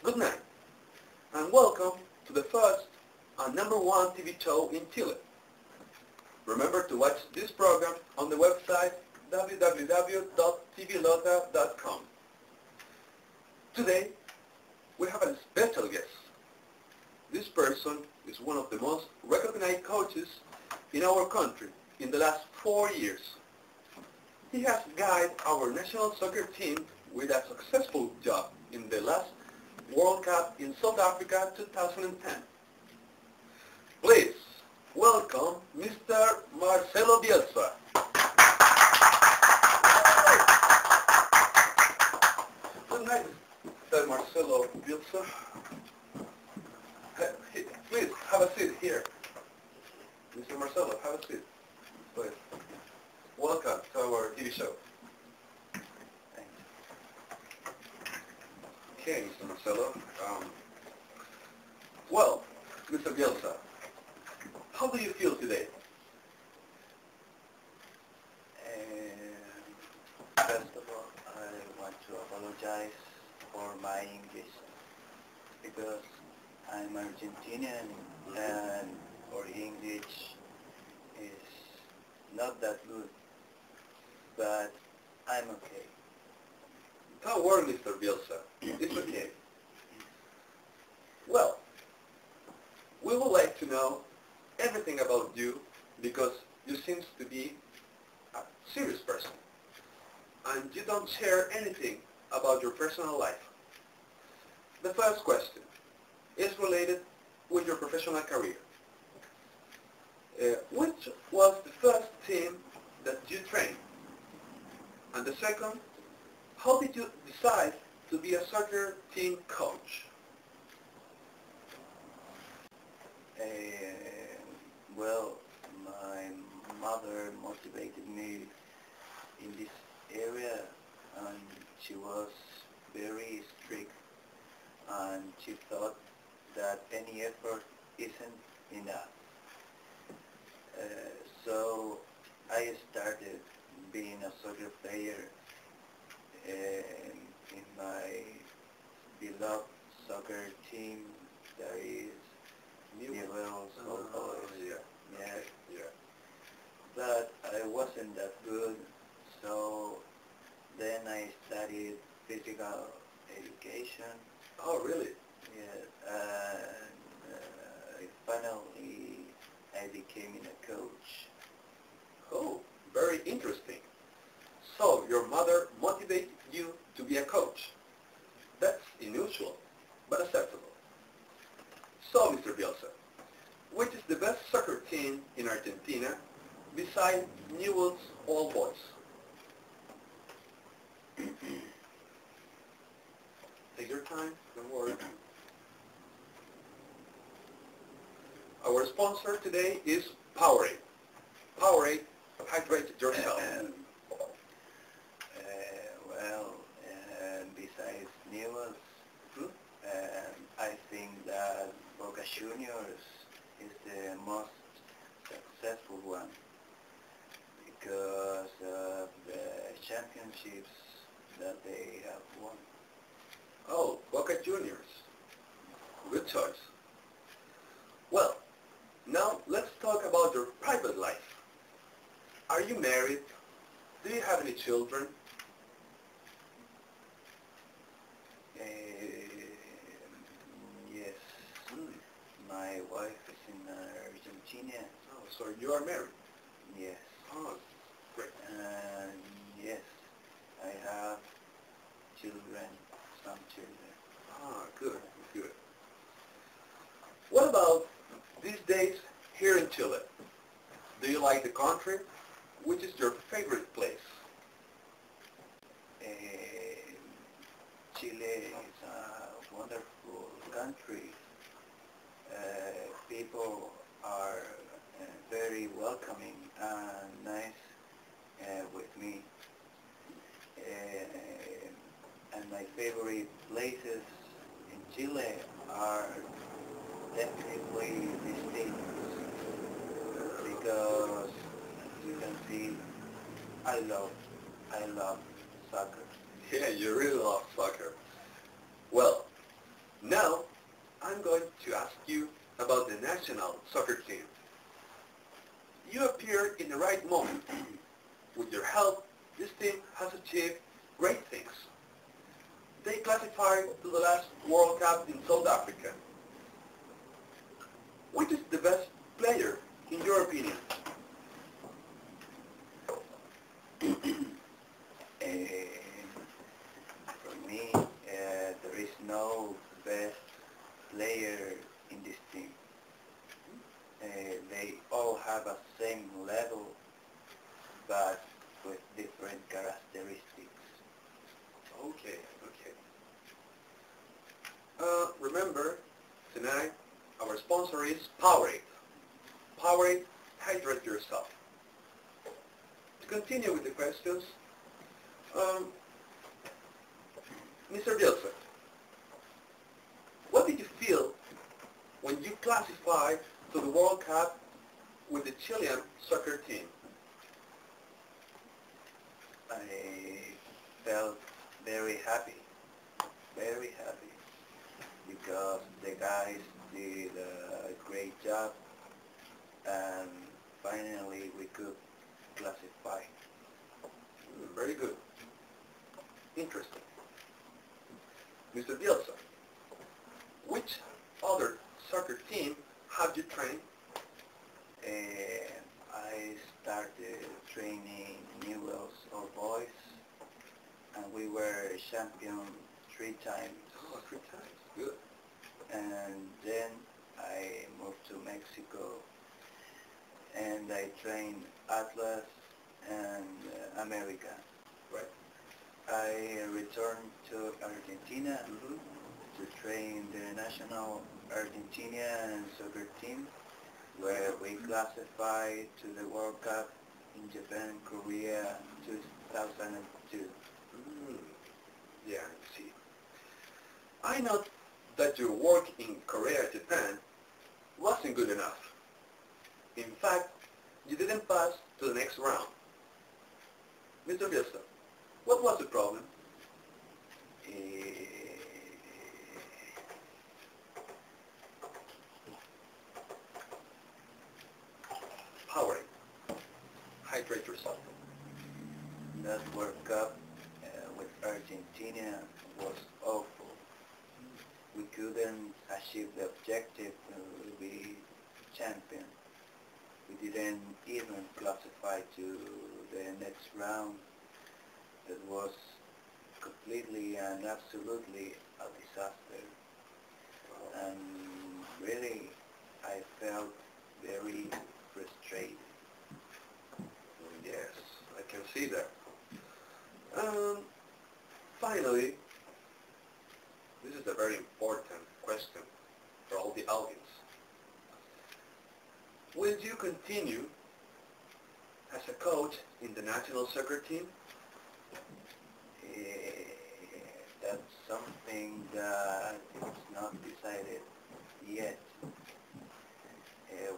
Good night, and welcome to the first and #1 TV show in Chile. Remember to watch this program on the website www.tvlota.com. Today, we have a special guest. This person is one of the most recognized coaches in our country in the last 4 years. He has guided our national soccer team with a successful job in the last World Cup in South Africa 2010. Please welcome Mr. Marcelo Bielsa. Good night, Mr. Marcelo Bielsa. Please have a seat here. Mr. Marcelo, have a seat. Please. Welcome to our TV show. Okay, Mr. Marcelo. Well, Mr. Bielsa, how do you feel today? First of all, I want to apologize for my English because I'm Argentinian and our English is not that good, but I'm okay. Don't worry, Mr. Bielsa. It's okay. Well, we would like to know everything about you because you seem to be a serious person and you don't share anything about your personal life. The first question is related with your professional career. Which was the first team that you trained? And the second, how did you decide to be a soccer team coach? Well, my mother motivated me in this area, and she was very strict, and she thought that any effort isn't enough. So I started being a soccer player in my beloved soccer team, that is Newell's Old Boys. Yeah. Yeah. But I wasn't that good, so then I studied physical education. Oh, really? Yeah, and finally I became a coach. Oh, very interesting. So your mother motivated you to be a coach. That's unusual, but acceptable. So, Mr. Bielsa, which is the best soccer team in Argentina besides Newell's Old Boys? Take your time, don't worry. Our sponsor today is Powerade. Powerade, hydrate yourself. Besides Newell's, I think that Boca Juniors is the most successful one because of the championships that they have won. Oh, Boca Juniors. Good choice. Well, now let's talk about your private life. Are you married? Do you have any children? Yes. My wife is in Argentina. Oh, so you are married? Yes. Oh, great. And yes, I have children, some children. Ah, good, good. What about these days here in Chile? Do you like the country? Which is your favorite place? Eh, Chile is a wonderful country. People are very welcoming and nice with me. And my favorite places in Chile are definitely the states because as you can see, I love, I love soccer. Yeah, you really love soccer. Well, now I'm going to ask you about the national soccer team. You appeared in the right moment. With your help, this team has achieved great things. They classified to the last World Cup in South Africa. Which is the best player, in your opinion? Eh, for me, there is no best player in this team. They all have a same level, but with different characteristics. Okay, okay. Remember, tonight our sponsor is Powerade. Powerade, hydrate yourself. To continue with the questions, um, Mr. Bielsa, what did you feel when you classified to the World Cup with the Chilean soccer team? I felt very happy, because the guys did a great job and finally we could classify. Very good. Interesting. Mr. Bielsa, which other soccer team have you trained? I started training Newell's Old Boys and we were champion 3 times. Oh, 3 times. Good. And then I moved to Mexico and I trained Atlas and America. Right. I returned to Argentina Mm-hmm. to train the national Argentinian soccer team, where we classified to the World Cup in Japan, Korea 2002. Yeah, I see. I know that your work in Korea, Japan wasn't good enough. In fact, you didn't pass to the next round. Mr. Bielsa, what was the problem? Eh, Powerade. Hydrate yourself. that World Cup with Argentina was awful. We couldn't achieve the objective to be champion. We didn't even classify to the next round. It was completely and absolutely a disaster. And really, I felt very frustrated. Yes, I can see that. Finally, this is a very important question for all the audience. Will you continue as a coach in the national soccer team? That's something that is not decided yet.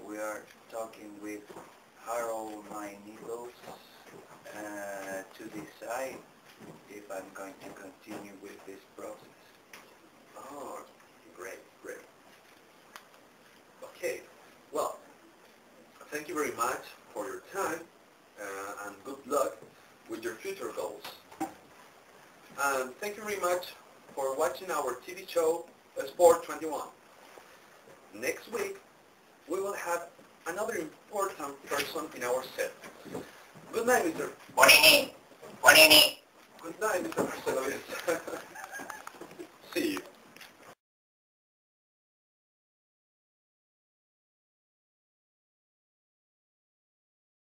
We are talking with Harold Nichols to decide if I'm going to continue with this process. Oh, great, great. Okay, well, thank you very much for your time and good luck with your future goals. And thank you very much for watching our TV show, Sport 21. Next week, we will have another important person in our set. Good night, Mr. Bonini! Bonini! Good night, Mr. Marcelo. See you.